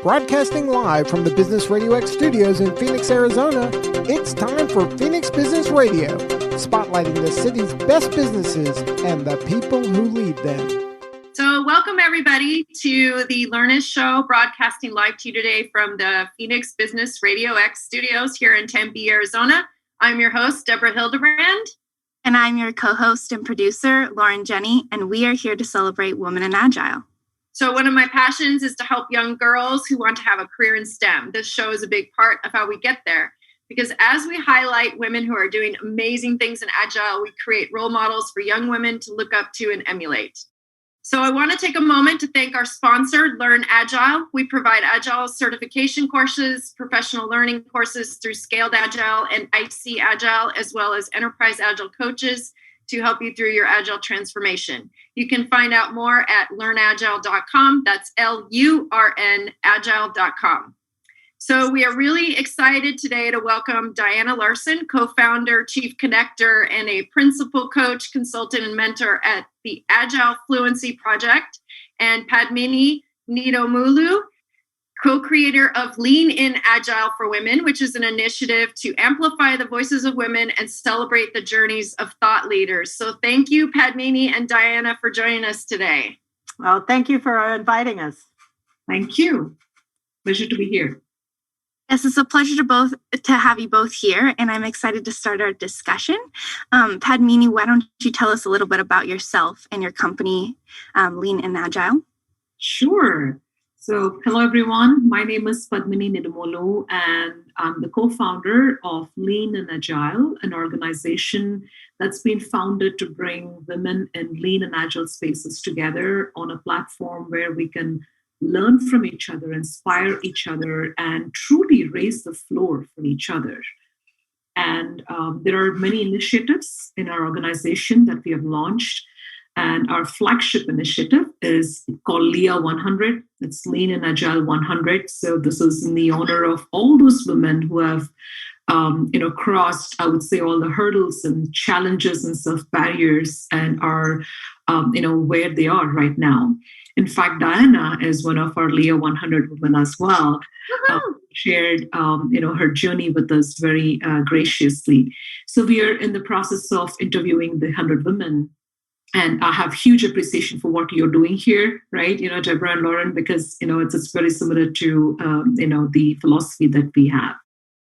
Broadcasting live from the Business RadioX studios in Phoenix, Arizona, it's time for Phoenix Business Radio, spotlighting the city's best businesses and the people who lead them. So welcome everybody to the Lurnist show, broadcasting live to you today from the Phoenix Business RadioX studios here in Tempe, Arizona. I'm your host, Deborah Hildebrand. And I'm your co-host and producer, Lauren Jenny, and we are here to celebrate Women in Agile. So one of my passions is to help young girls who want to have a career in STEM. This show is a big part of how we get there, because as we highlight women who are doing amazing things in Agile, we create role models for young women to look up to and emulate. So I want to take a moment to thank our sponsor, Learn Agile. We provide Agile certification courses, professional learning courses through Scaled Agile and IC Agile, as well as Enterprise Agile coaches to help you through your Agile transformation. You can find out more at learnagile.com. That's LURN agile.com. So we are really excited today to welcome Diana Larsen, co-founder, chief connector, and a principal coach, consultant, and mentor at the Agile Fluency project, and Padmini Nidumolu, co-creator of Lean in Agile for Women, which is an initiative to amplify the voices of women and celebrate the journeys of thought leaders. So thank you, Padmini and Diana, for joining us today. Well, thank you for inviting us. Thank you. Pleasure to be here. Yes, it's a pleasure to have you both here, and I'm excited to start our discussion. Padmini, why don't you tell us a little bit about yourself and your company, Lean in Agile? Sure. So, hello everyone. My name is Padmini Nidumolu, and I'm the co-founder of Lean in Agile, an organization that's been founded to bring women in lean and agile spaces together on a platform where we can learn from each other, inspire each other, and truly raise the floor for each other. And there are many initiatives in our organization that we have launched. And our flagship initiative is called LEA 100. It's Lean and Agile 100. So this is in the honor of all those women who have, crossed, I would say, all the hurdles and challenges and self-barriers and are, where they are right now. In fact, Diana is one of our LEA 100 women as well. Shared, her journey with us very graciously. So we are in the process of interviewing the 100 women. And I have huge appreciation for what you're doing here, right? Deborah and Lauren, because, it's very similar to, the philosophy that we have.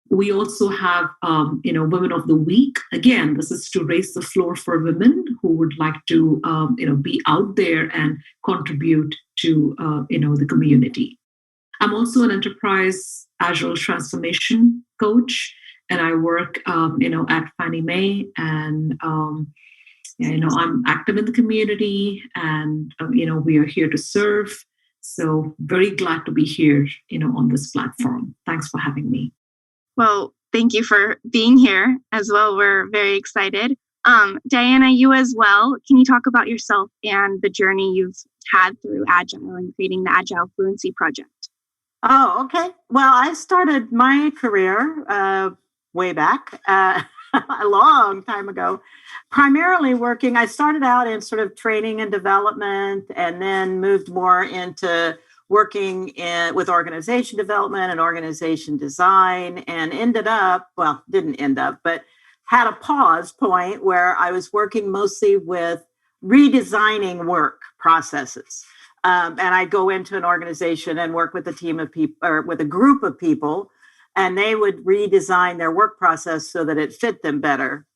We also have, Women of the Week. Again, this is to raise the floor for women who would like to, be out there and contribute to, the community. I'm also an enterprise Agile transformation coach, and I work, at Fannie Mae, and I'm active in the community, and we are here to serve. So very glad to be here, on this platform. Thanks for having me. Well, thank you for being here as well. We're very excited. Diana, you as well. Can you talk about yourself and the journey you've had through Agile and creating the Agile Fluency project? Oh, okay. Well, I started my career way back. A long time ago, primarily working. I started out in sort of training and development, and then moved more into working with organization development and organization design, and didn't end up, but had a pause point where I was working mostly with redesigning work processes. And I'd go into an organization and work with a team of people or with a group of people, and they would redesign their work process so that it fit them better.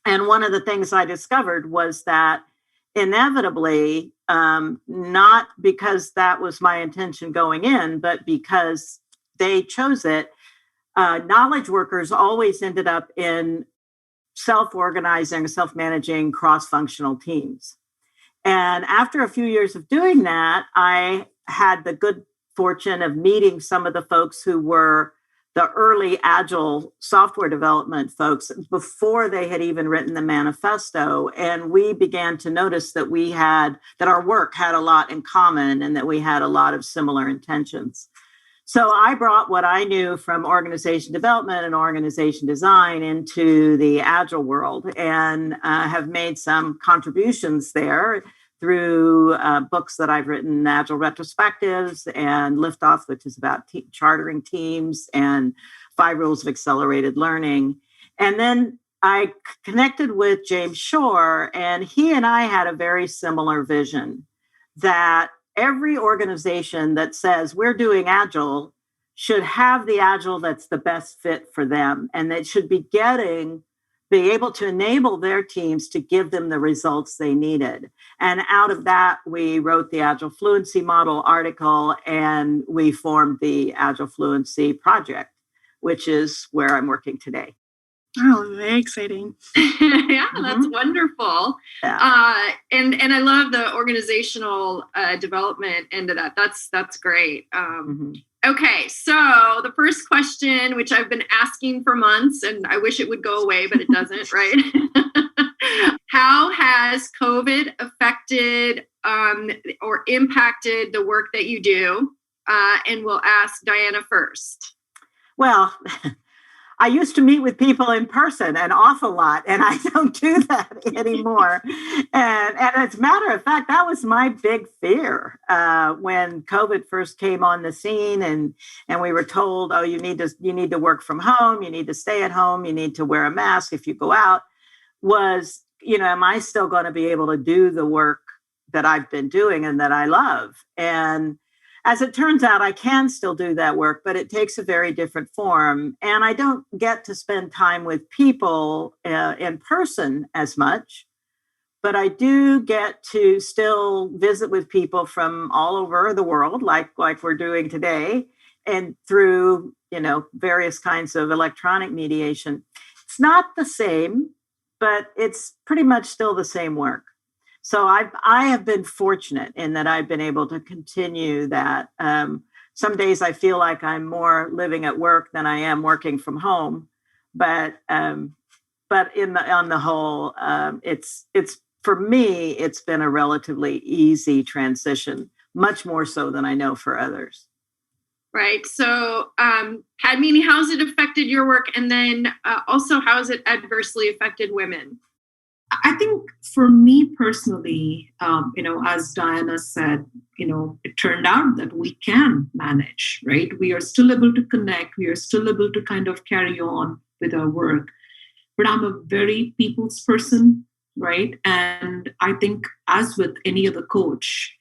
And one of the things I discovered was that inevitably, not because that was my intention going in, but because they chose it, knowledge workers always ended up in self-organizing, self-managing cross-functional teams. And after a few years of doing that, I had the good fortune of meeting some of the folks who were the early Agile software development folks before they had even written the manifesto. And we began to notice that that our work had a lot in common and that we had a lot of similar intentions. So I brought what I knew from organization development and organization design into the Agile world, and have made some contributions there through books that I've written, Agile Retrospectives and Liftoff, which is about chartering teams, and 5 Rules of Accelerated Learning. And then I connected with James Shore, and he and I had a very similar vision that every organization that says we're doing Agile should have the Agile that's the best fit for them. And they should be able to enable their teams to give them the results they needed. And out of that, we wrote the Agile Fluency Model article, and we formed the Agile Fluency Project, which is where I'm working today. Oh, very exciting. Yeah, that's wonderful. Yeah. And I love the organizational development end of that. That's great. Okay, so the first question, which I've been asking for months, and I wish it would go away, but it doesn't, right? How has COVID affected or impacted the work that you do? And we'll ask Diana first. Well, I used to meet with people in person an awful lot, and I don't do that anymore. And as a matter of fact, that was my big fear when COVID first came on the scene, and we were told, oh, you need to work from home, you need to stay at home, you need to wear a mask if you go out. Was, am I still going to be able to do the work that I've been doing and that I love? And as it turns out, I can still do that work, but it takes a very different form. And I don't get to spend time with people in person as much, but I do get to still visit with people from all over the world, like we're doing today, and through, various kinds of electronic mediation. It's not the same, but it's pretty much still the same work. So I have been fortunate in that I've been able to continue that. Some days I feel like I'm more living at work than I am working from home, but on the whole, it's for me, it's been a relatively easy transition, much more so than I know for others. Right. So, Padmini, how has it affected your work, and then also how has it adversely affected women? I think for me personally, as Diana said, it turned out that we can manage, right? We are still able to connect. We are still able to kind of carry on with our work. But I'm a very people's person, right? And I think as with any other coach,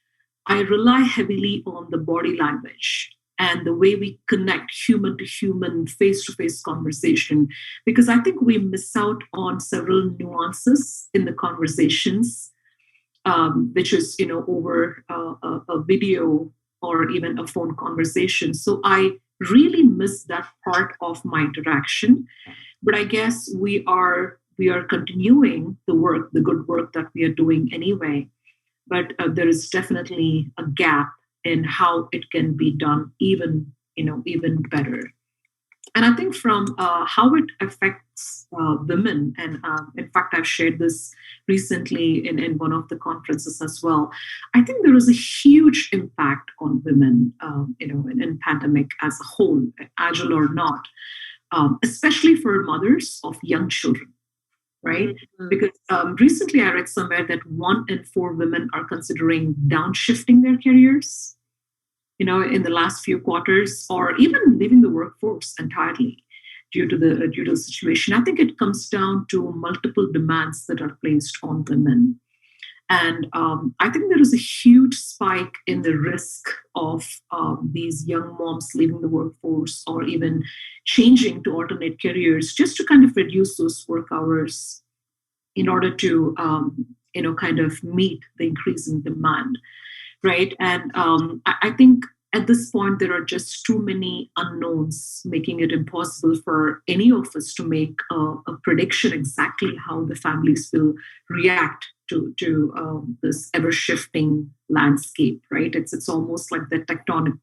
I rely heavily on the body language and the way we connect human to human, face-to-face conversation, because I think we miss out on several nuances in the conversations, which is, over a video or even a phone conversation. So I really miss that part of my interaction. But I guess we are continuing the good work that we are doing anyway. But there is definitely a gap in how it can be done even better. And I think from how it affects women, and in fact, I've shared this recently in one of the conferences as well. I think there is a huge impact on women, in pandemic as a whole, Agile or not, especially for mothers of young children. Right? Mm-hmm. Because recently I read somewhere that 1 in 4 women are considering downshifting their careers, in the last few quarters, or even leaving the workforce entirely due to the situation. I think it comes down to multiple demands that are placed on women. And I think there is a huge spike in the risk of these young moms leaving the workforce or even changing to alternate careers just to kind of reduce those work hours in order to, kind of meet the increasing demand, right? And I think at this point, there are just too many unknowns, making it impossible for any of us to make a prediction exactly how the families will react to this ever-shifting landscape, right? It's almost like the tectonic,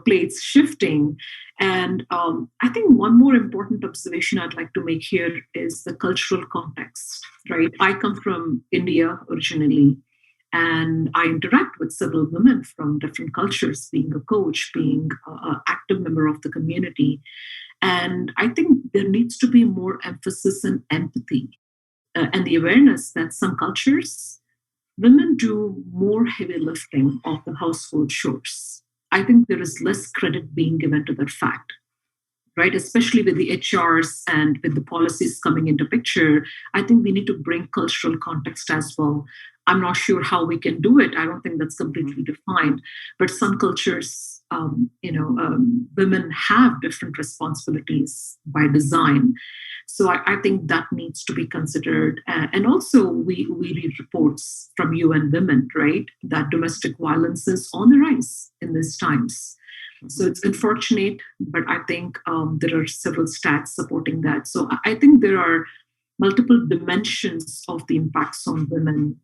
plates shifting. And I think one more important observation I'd like to make here is the cultural context, right? I come from India originally, and I interact with several women from different cultures, being a coach, being an active member of the community. And I think there needs to be more emphasis on empathy and the awareness that some cultures women do more heavy lifting of the household chores. I think there is less credit being given to that fact, right? Especially with the HRs and with the policies coming into picture. I think we need to bring cultural context as well. I'm not sure how we can do it. I don't think that's completely defined. But some cultures, women have different responsibilities by design. So I think that needs to be considered. And also, we read reports from UN Women, right, that domestic violence is on the rise in these times. So it's unfortunate, but I think there are several stats supporting that. So I think there are multiple dimensions of the impacts on women.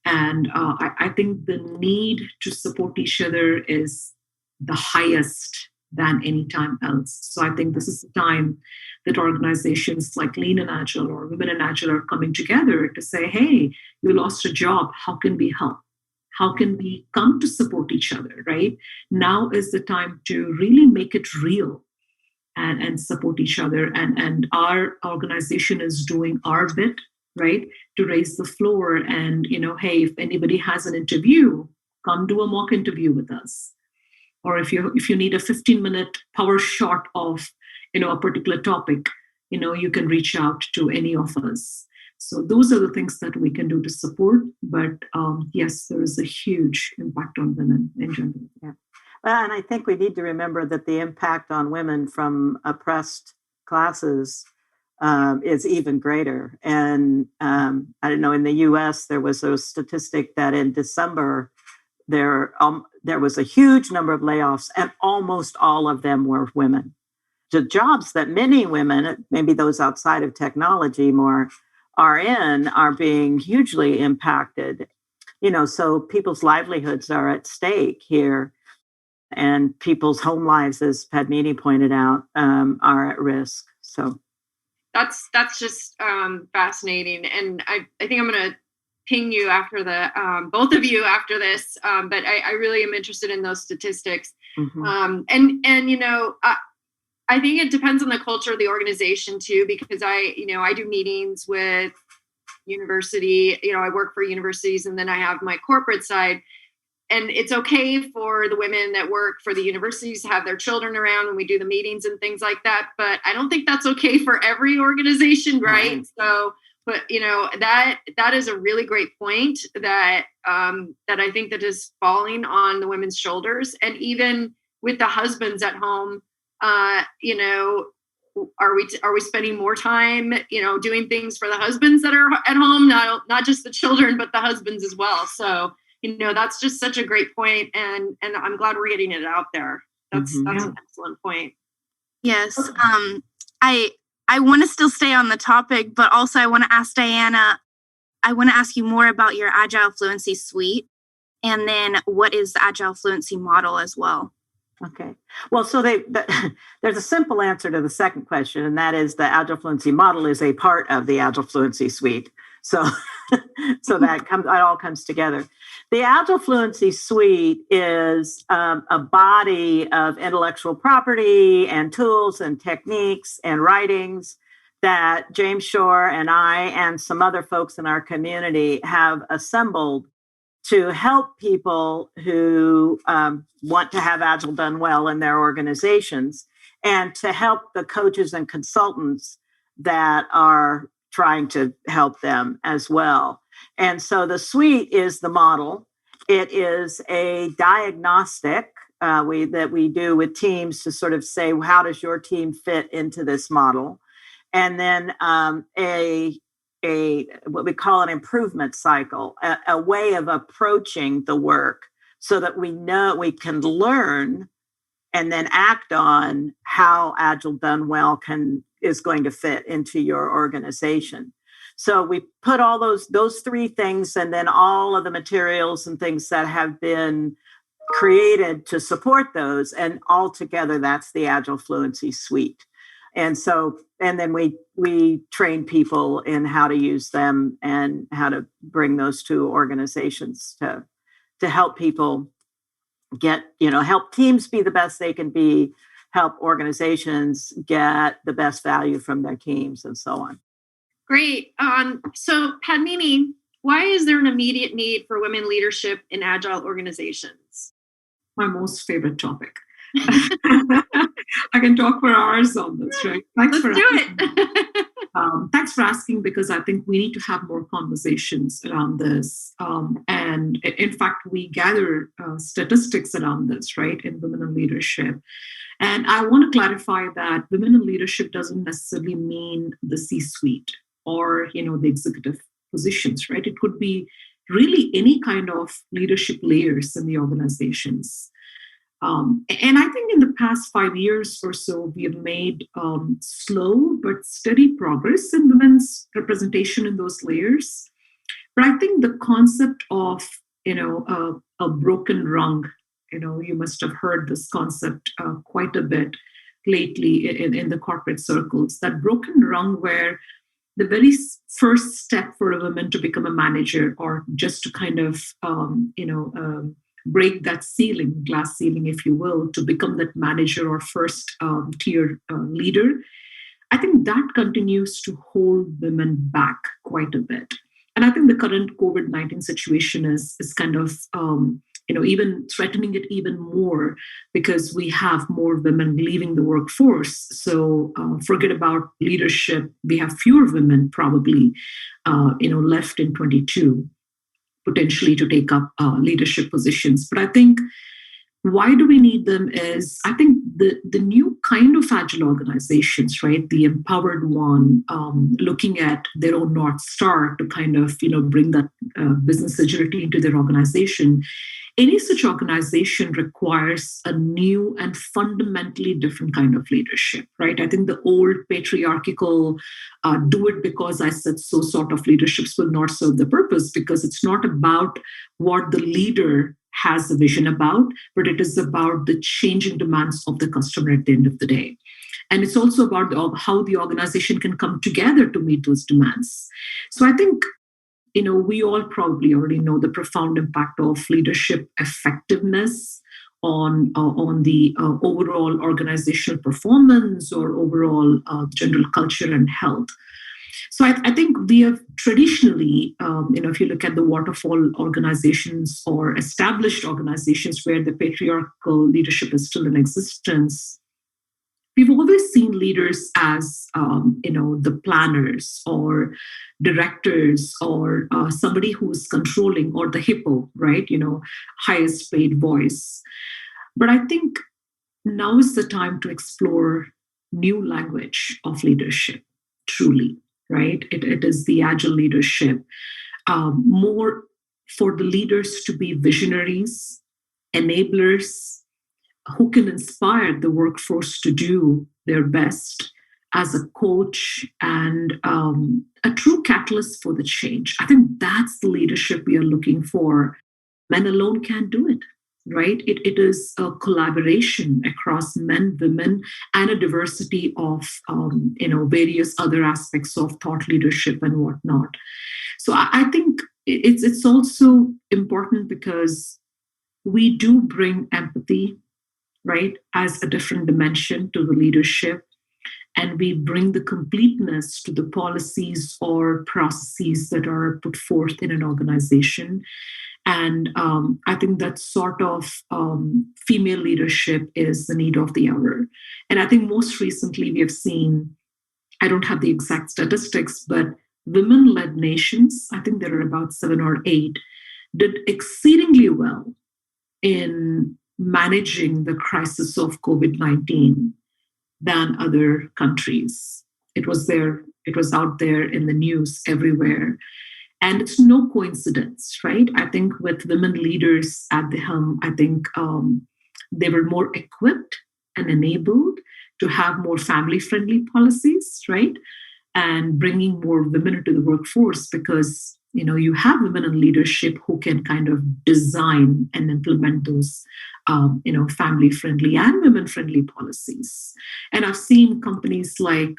And I think the need to support each other is the highest than any time else. So I think this is the time that organizations like Lean and Agile or Women in Agile are coming together to say, hey, you lost a job. How can we help? How can we come to support each other, right? Now is the time to really make it real and support each other. And our organization is doing our bit, right, to raise the floor. And, hey, if anybody has an interview, come do a mock interview with us. Or if you need a 15-minute power shot of, a particular topic, you can reach out to any of us. So those are the things that we can do to support. But yes, there is a huge impact on women in general. Yeah. Well, and I think we need to remember that the impact on women from oppressed classes is even greater. And I don't know, in the U.S., there was a statistic that in December, there was a huge number of layoffs, and almost all of them were women. The jobs that many women, maybe those outside of technology more, are being hugely impacted. So people's livelihoods are at stake here, and people's home lives, as Padmini pointed out, are at risk. So that's just fascinating, and I think I'm going to ping you after both of you after this, but I really am interested in those statistics. Mm-hmm. I think it depends on the culture of the organization too, because I do meetings with university, I work for universities, and then I have my corporate side. And it's okay for the women that work for the universities to have their children around when we do the meetings and things like that. But I don't think that's okay for every organization, right? So, but that is a really great point that I think that is falling on the women's shoulders. And even with the husbands at home, are we spending more time, doing things for the husbands that are at home, not just the children, but the husbands as well. So, that's just such a great point, and I'm glad we're getting it out there. That's an excellent point. Yes. I want to still stay on the topic, but also I want to ask Diana, I want to ask you more about your Agile Fluency suite, and then what is the Agile Fluency model as well. Okay. Well, so there's a simple answer to the second question, and that is the Agile Fluency model is a part of the Agile Fluency suite. So it all comes together. The Agile Fluency suite is a body of intellectual property and tools and techniques and writings that James Shore and I and some other folks in our community have assembled to help people who want to have Agile done well in their organizations, and to help the coaches and consultants that are trying to help them as well. And so the suite is the model. It is a diagnostic that we do with teams to sort of say, how does your team fit into this model? And then what we call an improvement cycle, a way of approaching the work so that we know we can learn and then act on how Agile done well is going to fit into your organization. So we put all those three things, and then all of the materials and things that have been created to support those, and all together, that's the Agile Fluency suite. And then we train people in how to use them and how to bring those to organizations to help people help teams be the best they can be, help organizations get the best value from their teams, and so on. Great. So Padmini, Why is there an immediate need for women leadership in agile organizations? My most favorite topic. I can talk for hours on this, right? Let's do it. Thanks for asking, because I think we need to have more conversations around this. And in fact, we gather statistics around this, right, in women in leadership. And I want to clarify that women in leadership doesn't necessarily mean the C-suite or, the executive positions, right? It could be really any kind of leadership layers in the organizations. And I think in the past 5 years or so, we have made slow but steady progress in women's representation in those layers. But I think the concept of, a broken rung, you must have heard this concept quite a bit lately in the corporate circles, that broken rung where the very first step for a woman to become a manager, or just to kind of, break that ceiling, glass ceiling, if you will, to become that manager or first tier leader, I think that continues to hold women back quite a bit. And I think the current COVID-19 situation is kind of, even threatening it even more, because we have more women leaving the workforce. So forget about leadership. We have fewer women probably, left in 22, potentially to take up leadership positions. But I think why do we need them is, I think the new kind of agile organizations, right? The empowered one, looking at their own North Star to kind of, bring that business agility into their organization. Any such organization requires a new and fundamentally different kind of leadership, right? I think the old patriarchal do it because I said so sort of leaderships will not serve the purpose, because it's not about what the leader has a vision about, but it is about the changing demands of the customer at the end of the day. And it's also about how the organization can come together to meet those demands. So I think, we all probably already know the profound impact of leadership effectiveness on the overall organizational performance or overall general culture and health. So I think we have traditionally, if you look at the waterfall organizations or established organizations where the patriarchal leadership is still in existence, we've always seen leaders as, the planners or directors or somebody who's controlling, or the hippo, right? Highest paid voice. But I think now is the time to explore new language of leadership, truly, right? It is the agile leadership, more for the leaders to be visionaries, enablers, who can inspire the workforce to do their best as a coach and a true catalyst for the change. I think that's the leadership we are looking for. Men alone can't do it, right? It is a collaboration across men, women, and a diversity of, various other aspects of thought leadership and whatnot. So I think it's also important because we do bring empathy, right, as a different dimension to the leadership. And we bring the completeness to the policies or processes that are put forth in an organization. And I think that sort of female leadership is the need of the hour. And I think most recently we have seen, I don't have the exact statistics, but women-led nations, I think there are about 7 or 8, did exceedingly well in managing the crisis of COVID-19 than other countries. It was out there in the news everywhere. And it's no coincidence, right? I think with women leaders at the helm, I think they were more equipped and enabled to have more family-friendly policies, right? And bringing more women into the workforce, because you have women in leadership who can kind of design and implement those, family-friendly and women-friendly policies. And I've seen companies like,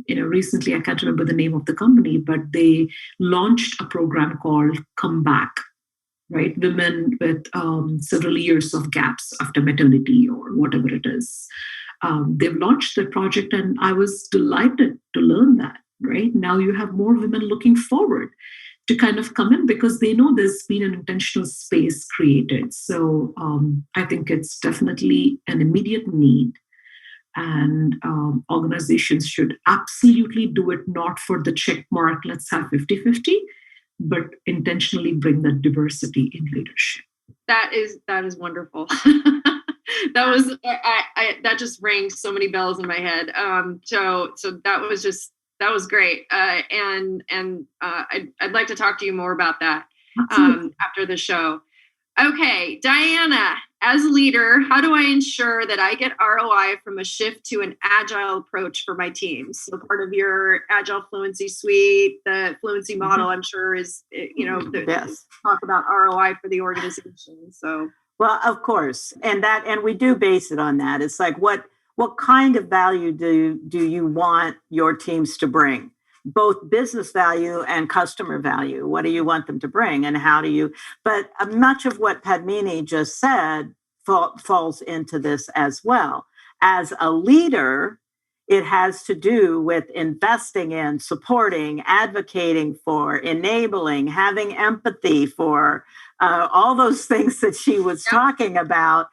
recently, I can't remember the name of the company, but they launched a program called Come Back, right? Women with several years of gaps after maternity or whatever it is. They've launched the project, and I was delighted to learn that, right? Now you have more women looking forward to kind of come in because they know there's been an intentional space created. So I think it's definitely an immediate need. And organizations should absolutely do it not for the check mark, let's have 50-50, but intentionally bring that diversity in leadership. That is wonderful. That just rang so many bells in my head. So that was great. And I'd like to talk to you more about that after the show. Okay, Diana, as a leader, how do I ensure that I get ROI from a shift to an agile approach for my teams? So part of your Agile Fluency suite, the Fluency model, I'm sure is, Yes. Talk about ROI for the organization. So, well, of course, and we do base it on that. It's like what kind of value do you want your teams to bring? Both business value and customer value. What do you want them to bring, and how do you? But much of what Padmini just said falls into this as well. As a leader, it has to do with investing in, supporting, advocating for, enabling, having empathy for all those things that she was talking about.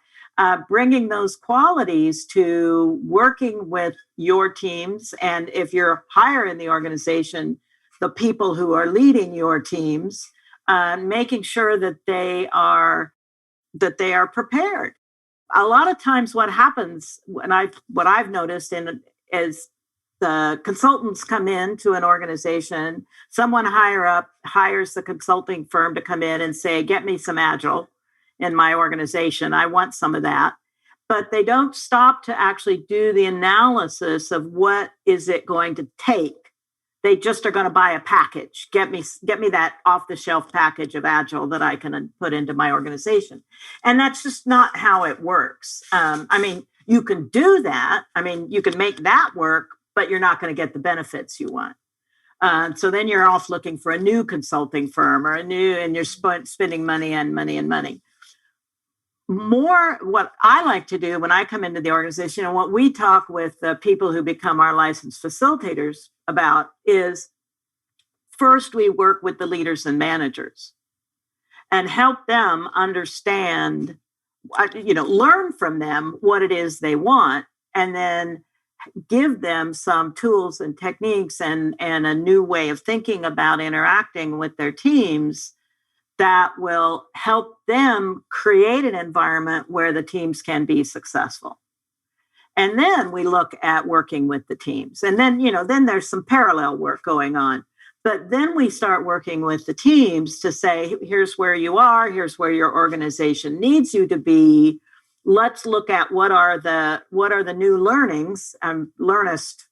Bringing those qualities to working with your teams. And if you're higher in the organization, the people who are leading your teams, making sure that they are prepared. A lot of times what happens what I've noticed is the consultants come into an organization, someone higher up hires the consulting firm to come in and say, get me some Agile in my organization. I want some of that. But they don't stop to actually do the analysis of what is it going to take. They just are going to buy a package. Get me that off-the-shelf package of Agile that I can put into my organization. And that's just not how it works. You can do that. You can make that work, but you're not going to get the benefits you want. So then you're off looking for a new consulting firm and you're spending money and money and money. More what I like to do when I come into the organization and what we talk with the people who become our licensed facilitators about is first we work with the leaders and managers and help them understand, learn from them what it is they want, and then give them some tools and techniques and a new way of thinking about interacting with their teams that will help them create an environment where the teams can be successful. And then we look at working with the teams. And then, then there's some parallel work going on. But then we start working with the teams to say, here's where you are, here's where your organization needs you to be. Let's look at what are the new learnings. I'm Lurnist.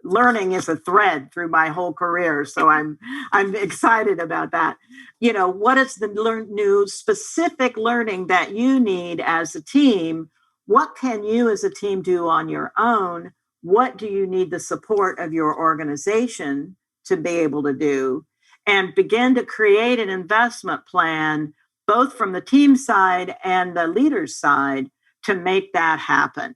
Learning is a thread through my whole career, so I'm excited about that. What is the new specific learning that you need as a team? What can you as a team do on your own? What do you need the support of your organization to be able to do? And begin to create an investment plan, both from the team side and the leader's side, to make that happen.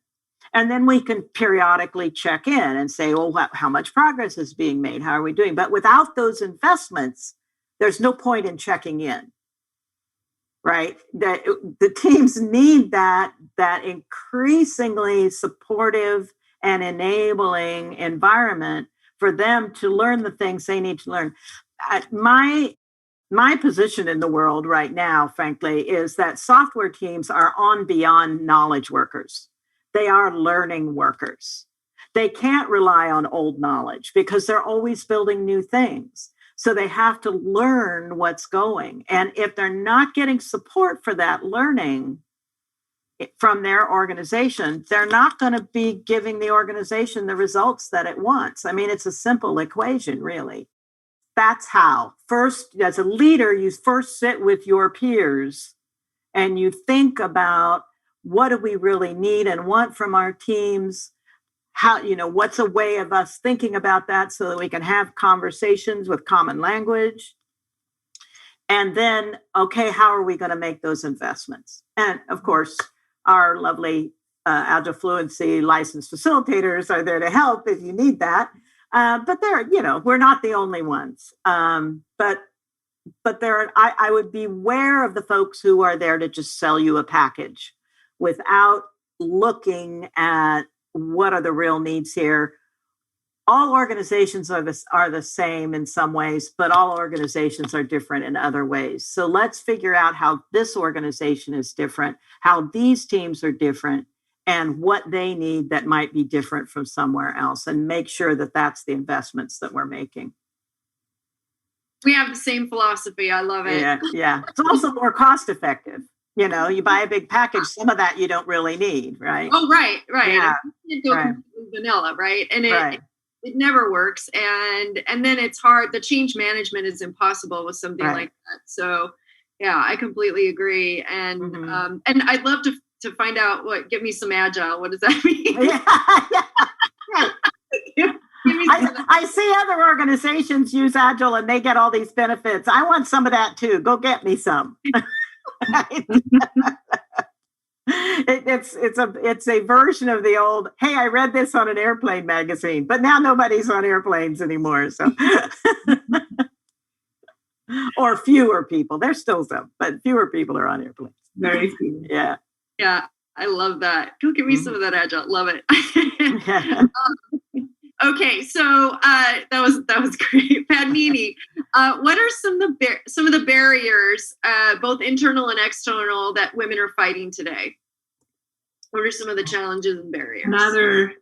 And then we can periodically check in and say, well, how much progress is being made? How are we doing? But without those investments, there's no point in checking in, right? The teams need that increasingly supportive and enabling environment for them to learn the things they need to learn. My position in the world right now, frankly, is that software teams are on beyond knowledge workers. They are learning workers. They can't rely on old knowledge because they're always building new things. So they have to learn what's going. And if they're not getting support for that learning from their organization, they're not going to be giving the organization the results that it wants. It's a simple equation, really. That's how. First, as a leader, you first sit with your peers and you think about, what do we really need and want from our teams? How, what's a way of us thinking about that so that we can have conversations with common language? And then, okay, how are we going to make those investments? And of course, our lovely Agile Fluency licensed facilitators are there to help if you need that. But we're not the only ones. But I would beware of the folks who are there to just sell you a package without looking at what are the real needs here. All organizations are the same in some ways, but all organizations are different in other ways. So let's figure out how this organization is different, how these teams are different, and what they need that might be different from somewhere else, and make sure that that's the investments that we're making. We have the same philosophy. I love it. Yeah. It's also more cost effective. You buy a big package, some of that you don't really need, right? Oh, right. Yeah. You go completely vanilla, right? And it never works. And then it's hard. The change management is impossible with something like that. So, yeah, I completely agree. And and I'd love to find out give me some Agile. What does that mean? Yeah. I see other organizations use Agile and they get all these benefits. I want some of that too. Go get me some. It's a version of the old, hey, I read this on an airplane magazine, but now nobody's on airplanes anymore. So, or fewer people. There's still some, but fewer people are on airplanes. Very few. Yeah. Yeah. I love that. Go give me some of that Agile. Love it. Okay, so that was great, Padmini. What are some of the barriers, both internal and external, that women are fighting today? What are some of the challenges and barriers?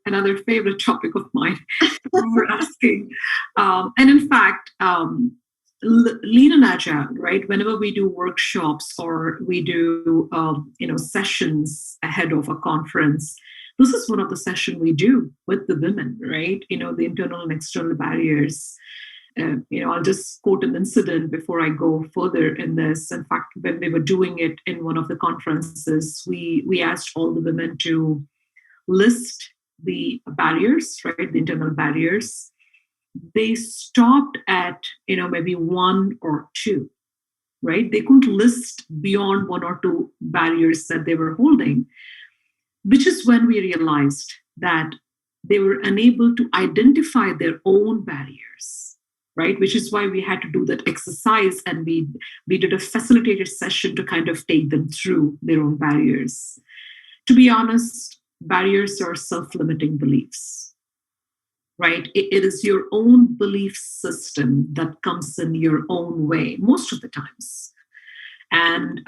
Another favorite topic of mine. We're asking, and in fact, lean and agile, right? Whenever we do workshops or we do sessions ahead of a conference. This is one of the sessions we do with the women, right? The internal and external barriers. I'll just quote an incident before I go further in this. In fact, when we were doing it in one of the conferences, we asked all the women to list the barriers, right? The internal barriers. They stopped at, maybe one or two, right? They couldn't list beyond one or two barriers that they were holding. Which is when we realized that they were unable to identify their own barriers, right? Which is why we had to do that exercise, and we did a facilitated session to kind of take them through their own barriers. To be honest, barriers are self-limiting beliefs, right? It is your own belief system that comes in your own way most of the times. And,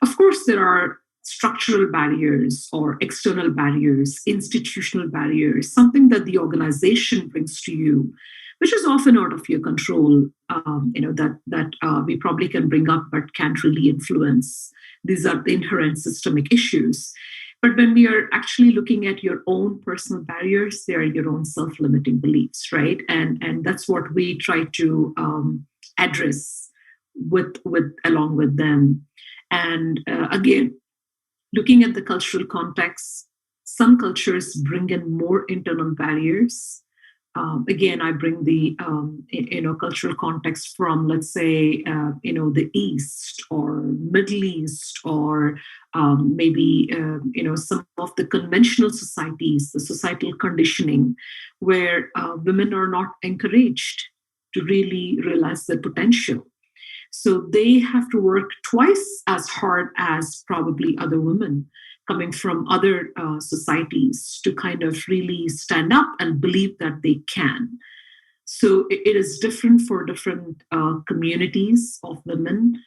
of course, there are structural barriers or external barriers, institutional barriers, something that the organization brings to you, which is often out of your control, that we probably can bring up but can't really influence. These are the inherent systemic issues. But when we are actually looking at your own personal barriers, they are your own self-limiting beliefs, right? And that's what we try to address along with them. And again, looking at the cultural context, some cultures bring in more internal barriers. Again, I bring the cultural context from, let's say, the East or Middle East, or maybe some of the conventional societies, the societal conditioning, where women are not encouraged to really realize their potential. So they have to work twice as hard as probably other women coming from other societies to kind of really stand up and believe that they can. So it is different for different communities of women.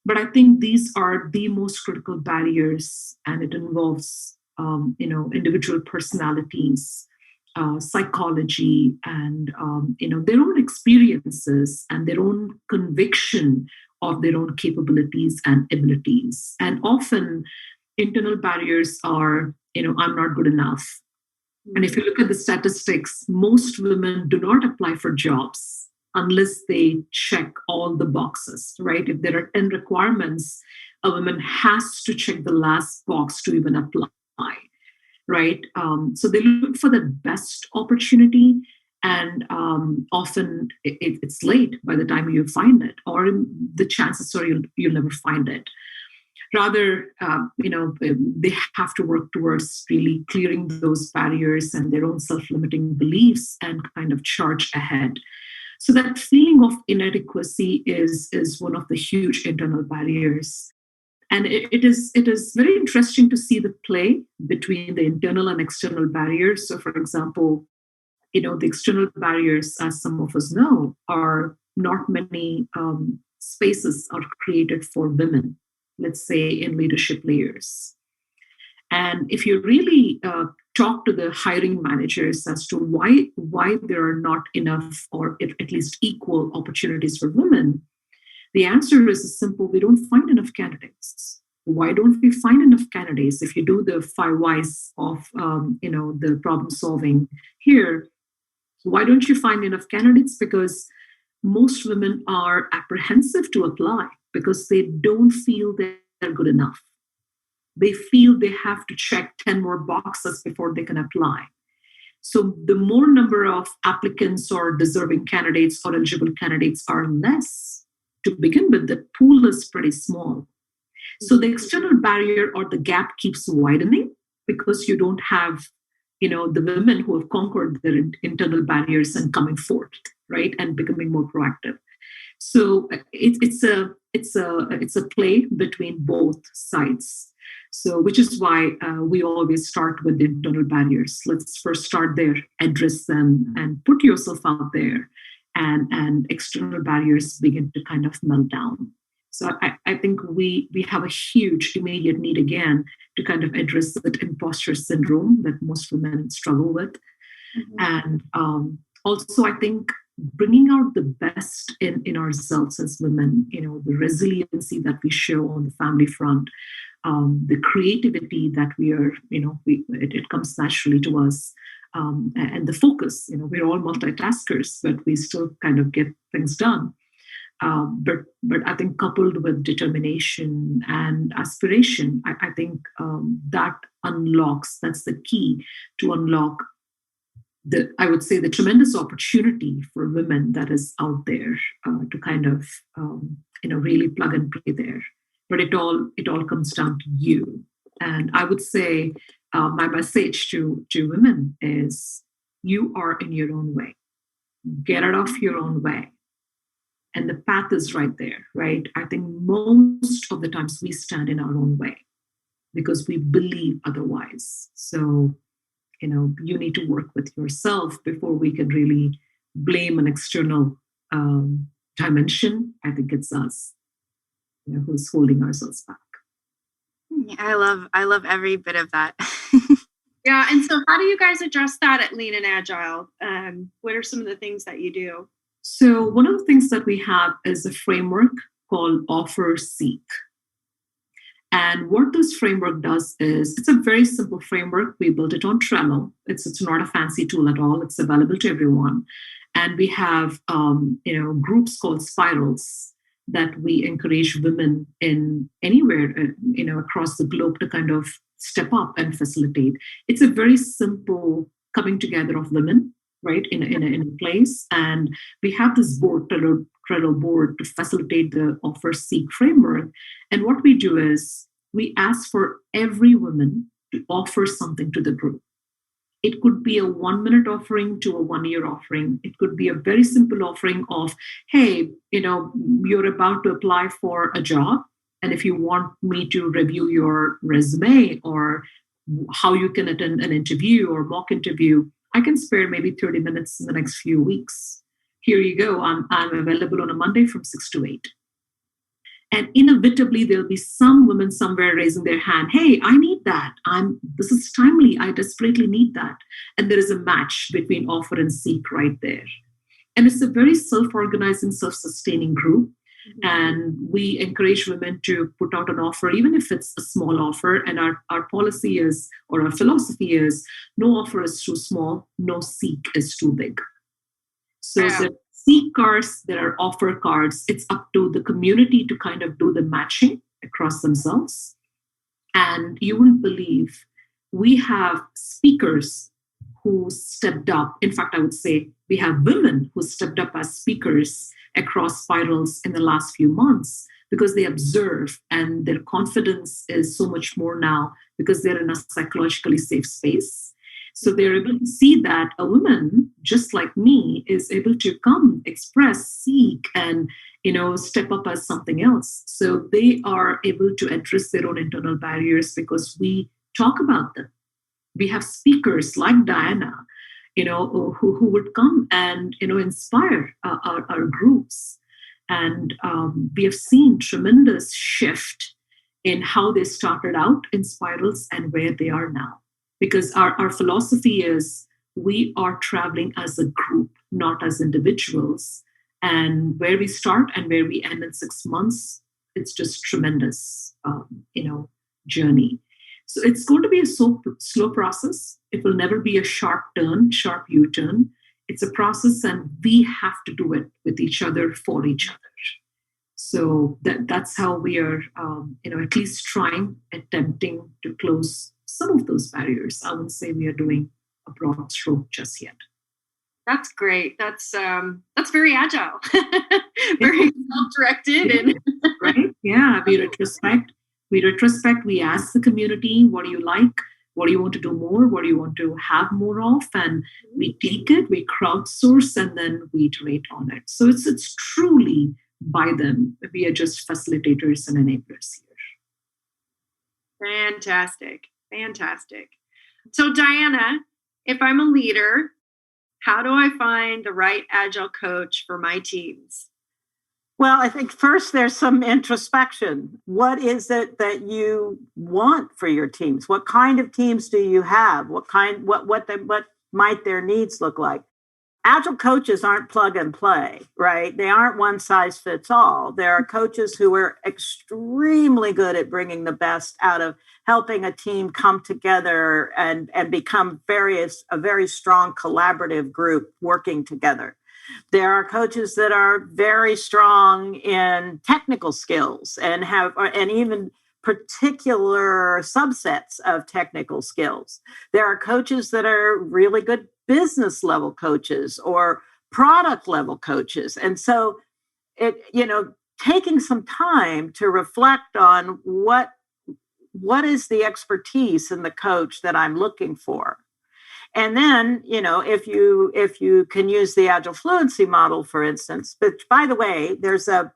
But I think these are the most critical barriers, and it involves, individual personalities, psychology, and their own experiences and their own conviction of their own capabilities and abilities. And often internal barriers are, I'm not good enough. And if you look at the statistics, most women do not apply for jobs unless they check all the boxes, right? If there are 10 requirements, a woman has to check the last box to even apply. Right? So they look for the best opportunity, and often it's late by the time you find it, or the chances are you'll never find it. Rather, they have to work towards really clearing those barriers and their own self-limiting beliefs and kind of charge ahead. So that feeling of inadequacy is one of the huge internal barriers. And it is very interesting to see the play between the internal and external barriers. So, for example, the external barriers, as some of us know, are not many spaces are created for women, let's say in leadership layers. And if you really talk to the hiring managers as to why there are not enough or at least equal opportunities for women, the answer is simple: we don't find enough candidates. Why don't we find enough candidates? If you do the 5 whys of the problem solving here, why don't you find enough candidates? Because most women are apprehensive to apply because they don't feel they're good enough. They feel they have to check 10 more boxes before they can apply. So the more number of applicants or deserving candidates or eligible candidates are less to begin with, the pool is pretty small. So the external barrier or the gap keeps widening because you don't have, the women who have conquered their internal barriers and coming forth, right, and becoming more proactive. So it's a play between both sides. So, which is why we always start with the internal barriers. Let's first start there, address them, and put yourself out there, and external barriers begin to kind of melt down. So I think we have a huge immediate need again to kind of address that imposter syndrome that most women struggle with. Mm-hmm. And also, I think bringing out the best in ourselves as women, the resiliency that we show on the family front, the creativity that we are, it comes naturally to us, and the focus. We're all multitaskers, but we still kind of get things done. But I think coupled with determination and aspiration, I think that's the key to unlock I would say the tremendous opportunity for women that is out there to kind of, really plug and play there. But it all comes down to you. And I would say my message to women is you are in your own way. Get out of your own way. And the path is right there, right? I think most of the times we stand in our own way because we believe otherwise. So, you need to work with yourself before we can really blame an external dimension. I think it's us, who's holding ourselves back. I love every bit of that. Yeah. And so how do you guys address that at Lean and Agile? What are some of the things that you do? So one of the things that we have is a framework called Offer Seek. And what this framework does is, it's a very simple framework. We built it on Trello. It's not a fancy tool at all. It's available to everyone. And we have, groups called spirals that we encourage women in anywhere, across the globe to kind of step up and facilitate. It's a very simple coming together of women, right, in a place. And we have this board, Trello board, to facilitate the Offer Seek framework. And what we do is we ask for every woman to offer something to the group. It could be a 1-minute offering to a 1-year offering. It could be a very simple offering of, hey, you're about to apply for a job. And if you want me to review your resume or how you can attend an interview or mock interview, I can spare maybe 30 minutes in the next few weeks. Here you go. I'm available on a Monday from 6 to 8. And inevitably, there'll be some women somewhere raising their hand. Hey, I need that. This is timely. I desperately need that. And there is a match between Offer and Seek right there. And it's a very self-organizing, self-sustaining group. Mm-hmm. And we encourage women to put out an offer, even if it's a small offer. And our policy is, or our philosophy is, no offer is too small, no seek is too big. So there are seek cards, there are offer cards. It's up to the community to kind of do the matching across themselves. And you wouldn't believe, we have speakers who stepped up. In fact, I would say we have women who stepped up as speakers across spirals in the last few months because they observe, and their confidence is so much more now because they're in a psychologically safe space. So they're able to see that a woman just like me is able to come, express, seek, and step up as something else. So they are able to address their own internal barriers because we talk about them. We have speakers like Diana, who would come and inspire our groups. And we have seen tremendous shift in how they started out in spirals and where they are now. Because our philosophy is we are traveling as a group, not as individuals. And where we start and where we end in 6 months, it's just tremendous, journey. So it's going to be a slow process. It will never be a sharp U-turn. It's a process, and we have to do it with each other, for each other. So that's how we are, at least attempting to close some of those barriers. I wouldn't say we are doing a broad stroke just yet. That's great. That's very agile, very self-directed, and right. Yeah, we retrospect. We ask the community, what do you like? What do you want to do more? What do you want to have more of? And we take it, we crowdsource, and then we iterate on it. So it's truly by them. We are just facilitators and enablers here. Fantastic. So Diana, if I'm a leader, how do I find the right Agile coach for my teams? Well, I think first there's some introspection. What is it that you want for your teams? What kind of teams do you have? What might their needs look like? Agile coaches aren't plug and play, right? They aren't one size fits all. There are coaches who are extremely good at bringing the best out of helping a team come together and become a very strong collaborative group working together. There are coaches that are very strong in technical skills and even particular subsets of technical skills. There are coaches that are really good business level coaches or product level coaches. And so taking some time to reflect on what is the expertise in the coach that I'm looking for. And then, if you can use the Agile Fluency model, for instance, but by the way, there's on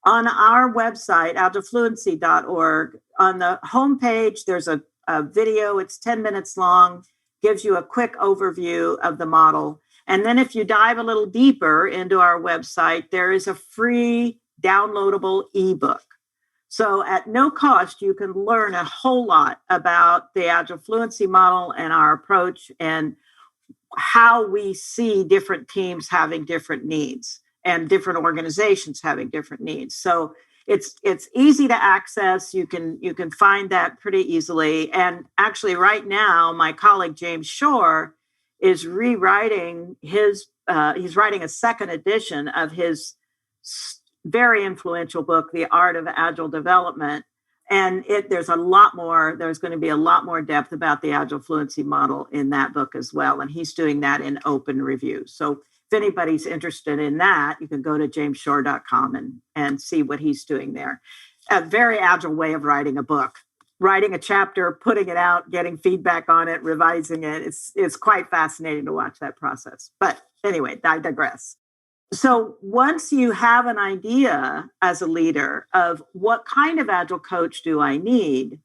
our website, agilefluency.org, on the homepage, there's a video. It's 10 minutes long, gives you a quick overview of the model. And then if you dive a little deeper into our website, there is a free downloadable ebook. So at no cost, you can learn a whole lot about the Agile Fluency model and our approach and how we see different teams having different needs and different organizations having different needs. So it's easy to access. You can find that pretty easily. And actually right now, my colleague James Shore is rewriting he's writing a second edition of his very influential book, The Art of Agile Development. And there's going to be a lot more depth about the Agile Fluency model in that book as well. And he's doing that in open review. So if anybody's interested in that, you can go to jamesshore.com and see what he's doing there. A very agile way of writing a book, writing a chapter, putting it out, getting feedback on it, revising it. It's quite fascinating to watch that process. But anyway, I digress. So once you have an idea as a leader of what kind of Agile coach do I need,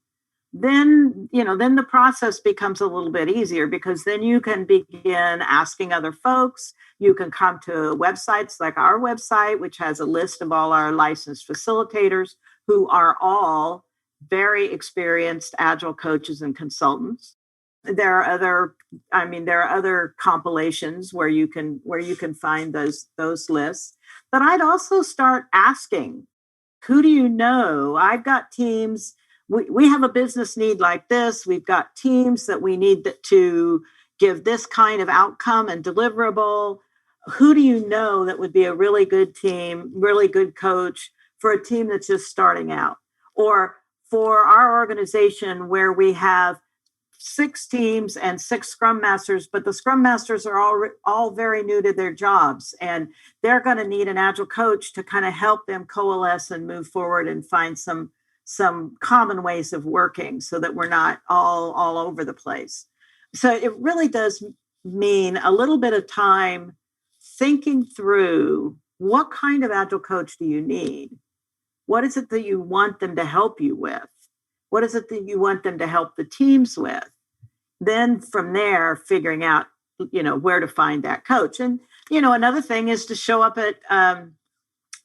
then the process becomes a little bit easier because then you can begin asking other folks. You can come to websites like our website, which has a list of all our licensed facilitators who are all very experienced Agile coaches and consultants. There are other compilations where you can find those lists. But I'd also start asking, who do you know? I've got teams. We have a business need like this. We've got teams that we need to give this kind of outcome and deliverable. Who do you know that would be a really good team, really good coach for a team that's just starting out? Or for our organization where we have 6 teams and 6 scrum masters, but the scrum masters are all very new to their jobs, and they're going to need an agile coach to kind of help them coalesce and move forward and find some common ways of working so that we're not all over the place. So it really does mean a little bit of time thinking through, what kind of agile coach do you need? What is it that you want them to help you with? What is it that you want them to help the teams with? Then from there, figuring out, where to find that coach. And, another thing is to show up at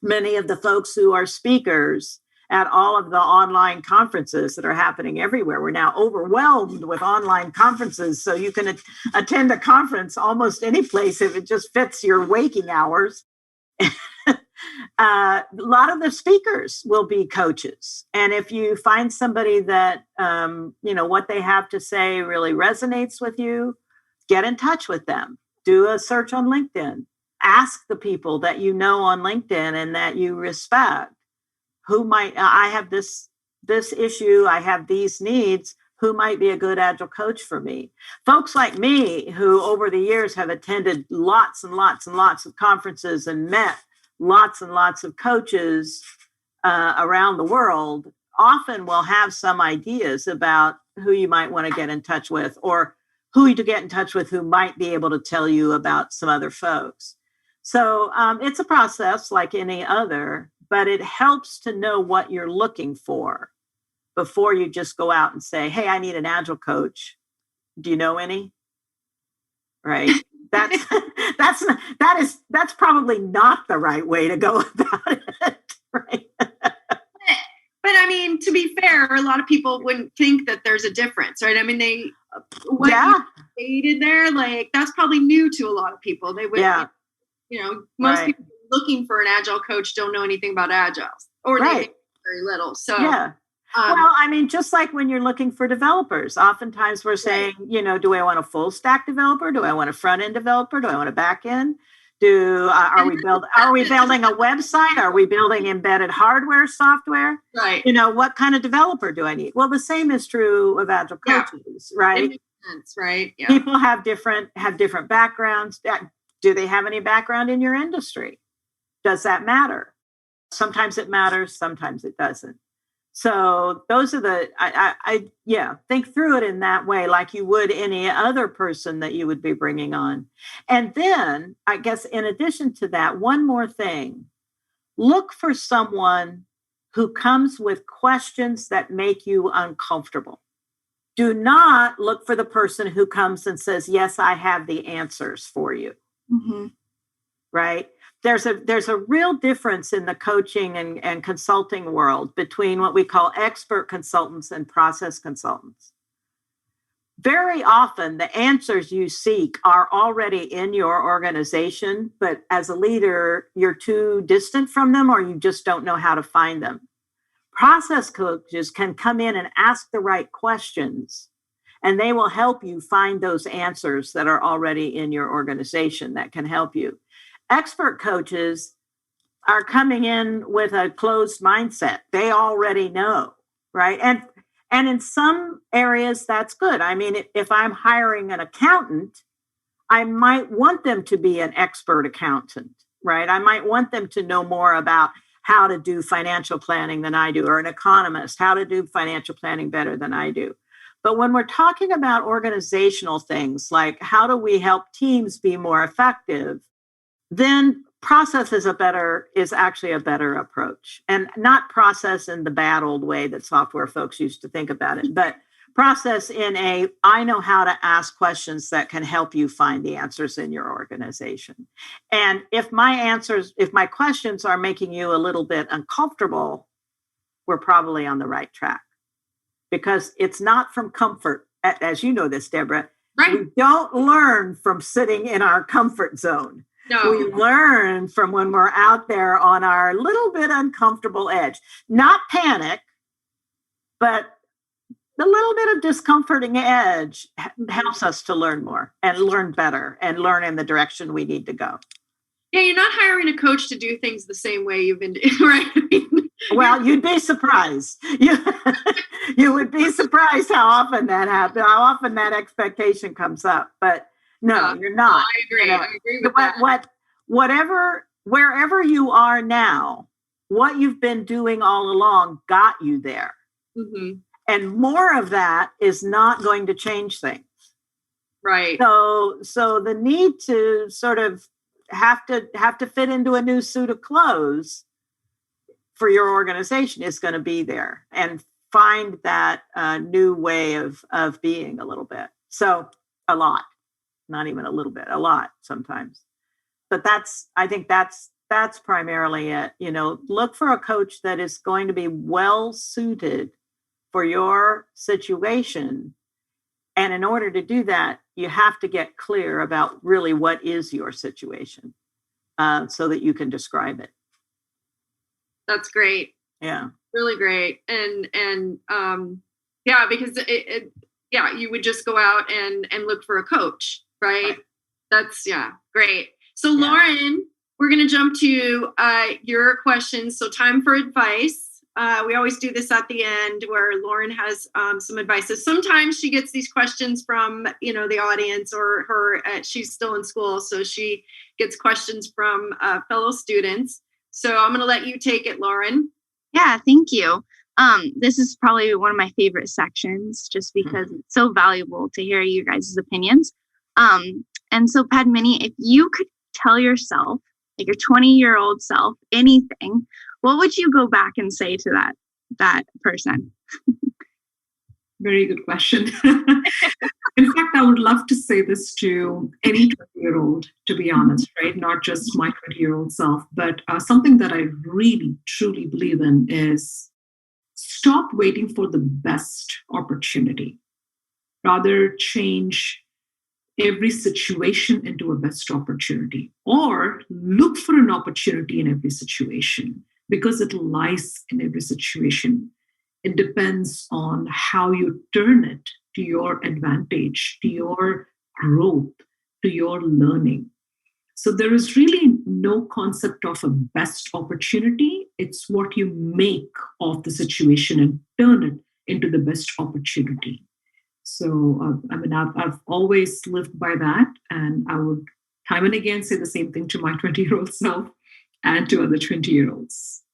many of the folks who are speakers at all of the online conferences that are happening everywhere. We're now overwhelmed with online conferences. So you can attend a conference almost any place if it just fits your waking hours. A lot of the speakers will be coaches. And if you find somebody that, what they have to say really resonates with you, get in touch with them. Do a search on LinkedIn. Ask the people that you know on LinkedIn and that you respect, I have this issue, I have these needs, who might be a good agile coach for me? Folks like me who over the years have attended lots and lots and lots of conferences and met lots and lots of coaches around the world often will have some ideas about who you might want to get in touch with, or who to get in touch with who might be able to tell you about some other folks. So it's a process like any other, but it helps to know what you're looking for before you just go out and say, hey, I need an agile coach. Do you know any? Right. That's probably not the right way to go about it. Right. But I mean, to be fair, a lot of people wouldn't think that there's a difference, right? I mean, you stated there, like, that's probably new to a lot of people. They would, most people looking for an agile coach don't know anything about agile, or they know very little. So, well, I mean, just like when you're looking for developers, oftentimes we're saying, do I want a full stack developer? Do I want a front end developer? Do I want a back end? Are we building a website? Are we building embedded hardware, software? Right. What kind of developer do I need? Well, the same is true of agile coaches, right? It makes sense, right? Yeah. People have different backgrounds. Do they have any background in your industry? Does that matter? Sometimes it matters, sometimes it doesn't. So those are think through it in that way, like you would any other person that you would be bringing on. And then I guess in addition to that, one more thing, look for someone who comes with questions that make you uncomfortable. Do not look for the person who comes and says, yes, I have the answers for you. Mm-hmm. Right? There's a real difference in the coaching and consulting world between what we call expert consultants and process consultants. Very often, the answers you seek are already in your organization, but as a leader, you're too distant from them, or you just don't know how to find them. Process coaches can come in and ask the right questions, and they will help you find those answers that are already in your organization that can help you. Expert coaches are coming in with a closed mindset. They already know, right? And in some areas, that's good. I mean, if I'm hiring an accountant, I might want them to be an expert accountant, right? I might want them to know more about how to do financial planning than I do, or an economist, how to do financial planning better than I do. But when we're talking about organizational things, like how do we help teams be more effective, then process is actually a better approach. And not process in the bad old way that software folks used to think about it, but process in I know how to ask questions that can help you find the answers in your organization. And if my questions are making you a little bit uncomfortable, we're probably on the right track. Because it's not from comfort, as you know this, Deborah. Right. We don't learn from sitting in our comfort zone. No. We learn from when we're out there on our little bit uncomfortable edge. Not panic, but the little bit of discomforting edge helps us to learn more and learn better and learn in the direction we need to go. Yeah, you're not hiring a coach to do things the same way you've been doing, right? Well, you'd be surprised. You would be surprised how often that happens, how often that expectation comes up. But no, you're not. I agree. I agree with that. Wherever you are now, what you've been doing all along got you there. Mm-hmm. And more of that is not going to change things. Right. So the need to sort of have to fit into a new suit of clothes for your organization is going to be there, and find that new way of being a little bit. So a lot, not even a little bit, a lot sometimes. But I think that's primarily it. Look for a coach that is going to be well suited for your situation. And in order to do that, you have to get clear about really what is your situation, so that you can describe it. That's great. Yeah. Really great. And because you would just go out and look for a coach, right? That's great. So Lauren, we're going to jump to your questions. So time for advice. We always do this at the end where Lauren has some advice. So sometimes she gets these questions from, the audience, or she's still in school. So she gets questions from fellow students. So I'm going to let you take it, Lauren. Yeah, thank you. This is probably one of my favorite sections, just because it's so valuable to hear you guys' opinions. And so Padmini, if you could tell yourself, like your 20-year-old self, anything, what would you go back and say to that person? Very good question. In fact, I would love to say this to any 20-year-old, to be honest, right? Not just my 20-year-old self, but something that I really, truly believe in is stop waiting for the best opportunity. Rather, change every situation into a best opportunity, or look for an opportunity in every situation, because it lies in every situation. It depends on how you turn it to your advantage, to your growth, to your learning. So there is really no concept of a best opportunity. It's what you make of the situation and turn it into the best opportunity. So, I've always lived by that, and I would time and again say the same thing to my 20-year-old self and to other 20-year-olds.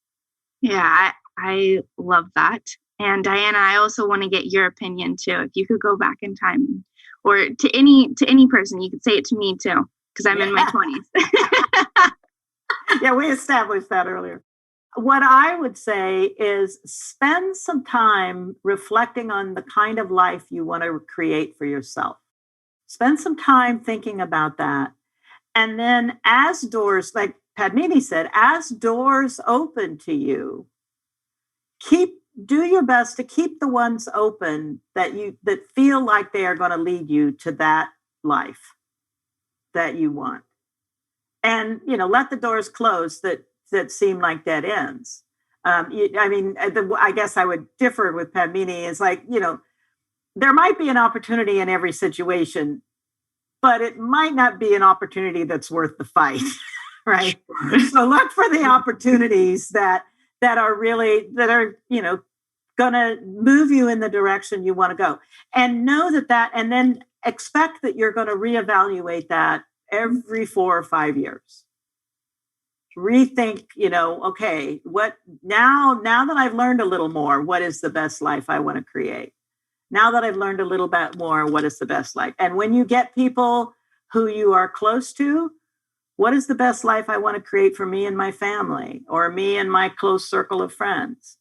Yeah, I love that. And Diana, I also want to get your opinion too. If you could go back in time, or to any person, you could say it to me too, because I'm in my 20s. Yeah, we established that earlier. What I would say is spend some time reflecting on the kind of life you want to create for yourself. Spend some time thinking about that. And then as doors, like Padmini said, as doors open to you, do your best to keep the ones open that feel like they are going to lead you to that life that you want. And, let the doors close that seem like dead ends. I guess I would differ with Padmini. It's like, there might be an opportunity in every situation, but it might not be an opportunity that's worth the fight, right? So look for the opportunities that are going to move you in the direction you want to go, and know that, and then expect that you're going to reevaluate that every 4 or 5 years. Rethink, okay, what now that I've learned a little more, what is the best life I want to create? Now that I've learned a little bit more, what is the best life? And when you get people who you are close to, what is the best life I want to create for me and my family, or me and my close circle of friends?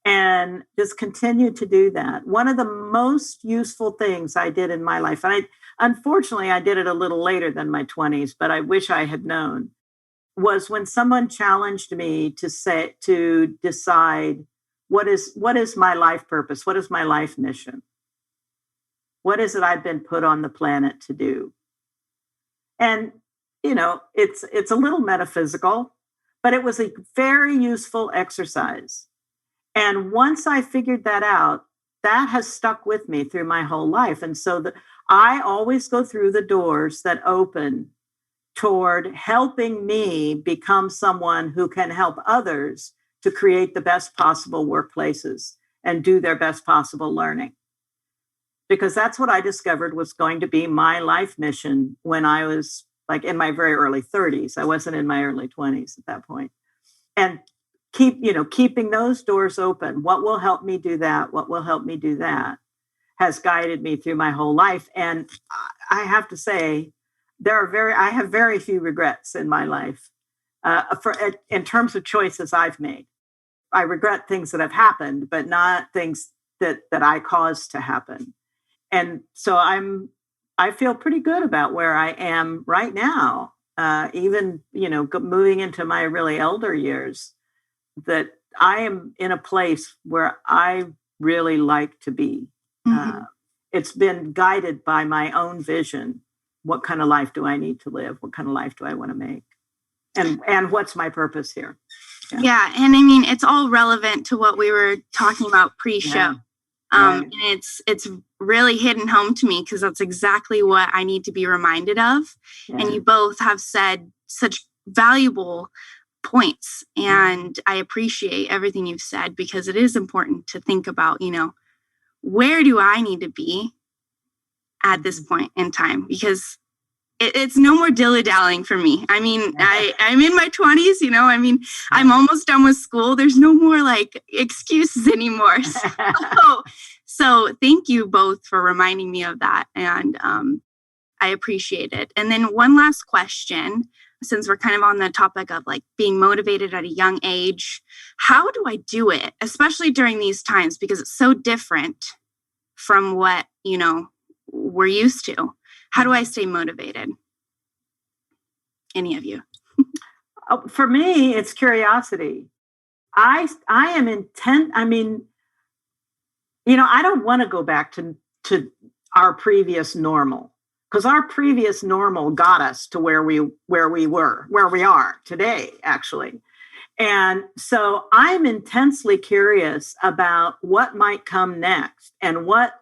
And just continue to do that. One of the most useful things I did in my life, and unfortunately I did it a little later than my 20s, but I wish I had known, was when someone challenged me to decide what is my life purpose? What is my life mission? What is it I've been put on the planet to do? And, it's a little metaphysical, but it was a very useful exercise. And once I figured that out, that has stuck with me through my whole life. And so I always go through the doors that open toward helping me become someone who can help others to create the best possible workplaces and do their best possible learning. Because that's what I discovered was going to be my life mission when I was like in my very early 30s. I wasn't in my early 20s at that point. And keeping those doors open. What will help me do that? What will help me do that? Has guided me through my whole life. And I have to say, I have very few regrets in my life in terms of choices I've made. I regret things that have happened, but not things that I caused to happen. And so I feel pretty good about where I am right now, even, moving into my really elder years, that I am in a place where I really like to be. It's been guided by my own vision. What kind of life do I need to live? What kind of life do I want to make? And what's my purpose here? Yeah. And I mean, it's all relevant to what we were talking about pre-show. Yeah. And it's really hitting home to me because that's exactly what I need to be reminded of. Yeah. And you both have said such valuable points. And I appreciate everything you've said because it is important to think about, where do I need to be at this point in time? Because it's no more dilly-dallying for me. I mean, I'm in my 20s, I'm almost done with school. There's no more excuses anymore. So thank you both for reminding me of that. And I appreciate it. And then one last question, since we're kind of on the topic of being motivated at a young age, how do I do it, especially during these times, because it's so different from what, we're used to? How do I stay motivated? Any of you? For me, it's curiosity. I am intent. I mean, I don't want to go back to our previous normal, because our previous normal got us to where we are today, actually. And so I'm intensely curious about what might come next and what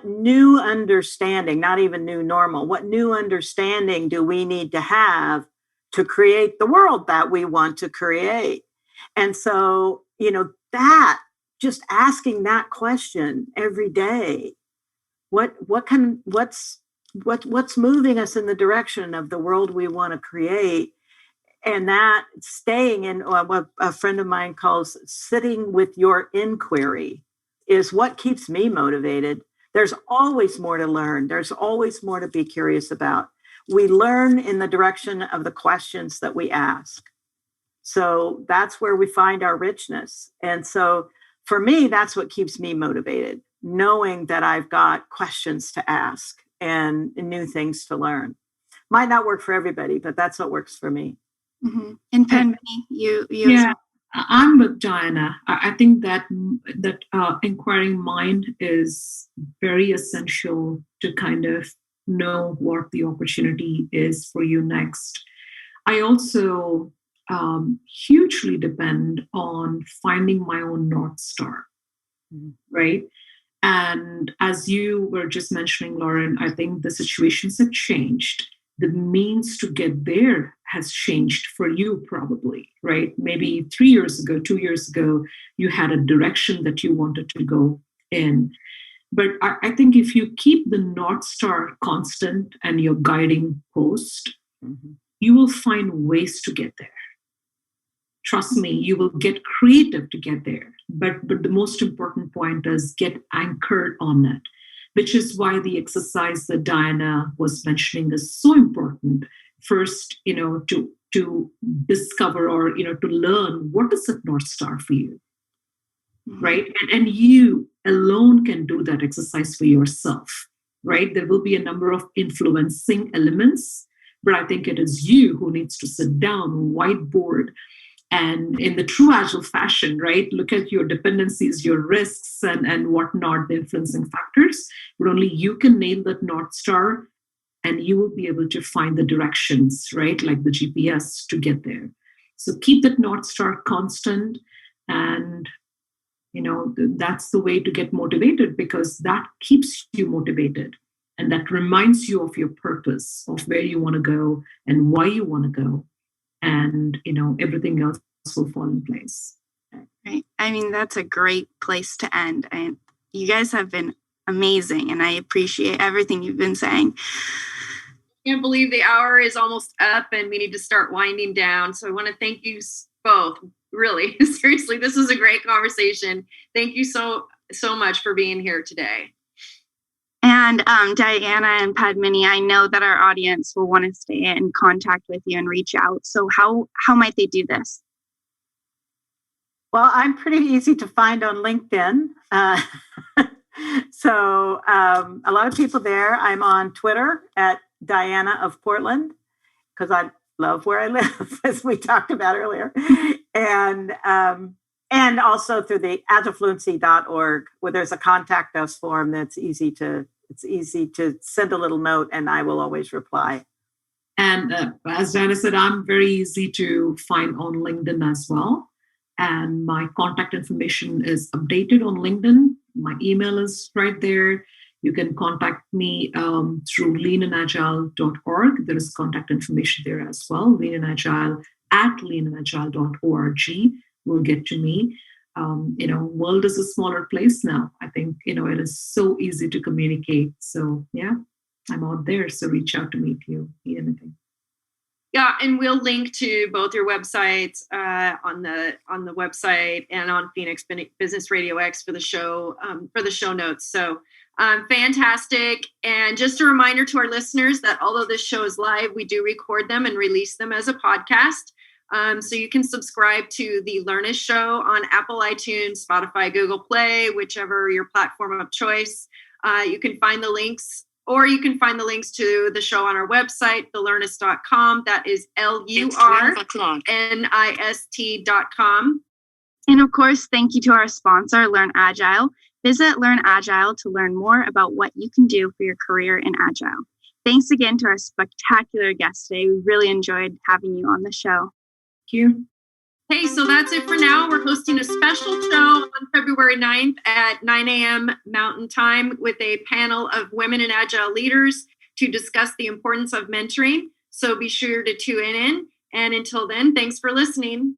new understanding, not even new normal, what new understanding do we need to have to create the world that we want to create? And so, that just asking that question every day, what's moving us in the direction of the world we want to create? And that staying in what a friend of mine calls sitting with your inquiry is what keeps me motivated. There's always more to learn. There's always more to be curious about. We learn in the direction of the questions that we ask. So that's where we find our richness. And so for me, that's what keeps me motivated, knowing that I've got questions to ask and new things to learn. Might not work for everybody, but that's what works for me. Mm-hmm. And Padmini, you yeah. I'm with Diana. I think that inquiring mind is very essential to kind of know what the opportunity is for you next. I also hugely depend on finding my own North Star, right? And as you were just mentioning, Lauren, I think the situations have changed. The means to get there has changed for you probably, right? Maybe 3 years ago, 2 years ago, you had a direction that you wanted to go in. But I think if you keep the North Star constant and your guiding post, you will find ways to get there. Trust me, you will get creative to get there. But the most important point is get anchored on it, which is why the exercise that Diana was mentioning is so important. First, to discover or, to learn what is that North Star for you, right? And you alone can do that exercise for yourself, right? There will be a number of influencing elements, but I think it is you who needs to sit down, whiteboard, and in the true Agile fashion, right, look at your dependencies, your risks, and whatnot, the influencing factors. But only you can nail that North Star, and you will be able to find the directions, right, like the GPS to get there. So keep that North Star constant, and that's the way to get motivated, because that keeps you motivated, and that reminds you of your purpose, of where you want to go and why you want to go. And everything else will fall in place. Right. I mean, that's a great place to end. And you guys have been amazing, and I appreciate everything you've been saying. I can't believe the hour is almost up and we need to start winding down. So I want to thank you both. Really, seriously, this was a great conversation. Thank you so much for being here today. And Diana and Padmini, I know that our audience will want to stay in contact with you and reach out. So how might they do this? Well, I'm pretty easy to find on LinkedIn. So a lot of people there. I'm on Twitter at Diana of Portland because I love where I live, as we talked about earlier. And also through the agilefluency.org, where there's a contact us form that's easy to send a little note and I will always reply. And as Diana said, I'm very easy to find on LinkedIn as well. And my contact information is updated on LinkedIn. My email is right there. You can contact me through leanandagile.org. There is contact information there as well. Leanandagile at leanandagile.org will get to me. World is a smaller place now. I think, it is so easy to communicate. So yeah, I'm out there. So reach out to me if you need anything. Yeah, and we'll link to both your websites on the website and on Phoenix Business RadioX for the show notes. So fantastic. And just a reminder to our listeners that although this show is live, we do record them and release them as a podcast. So you can subscribe to the Lurnist show on Apple iTunes, Spotify, Google Play, whichever your platform of choice. You can find the links. Or you can find the links to the show on our website, thelurnist.com. That is LURNIST.com. And of course, thank you to our sponsor, Learn Agile. Visit Learn Agile to learn more about what you can do for your career in Agile. Thanks again to our spectacular guest today. We really enjoyed having you on the show. Thank you. Hey, so that's it for now. We're hosting a special show on February 9th at 9 a.m. Mountain Time with a panel of women and Agile leaders to discuss the importance of mentoring. So be sure to tune in. And until then, thanks for listening.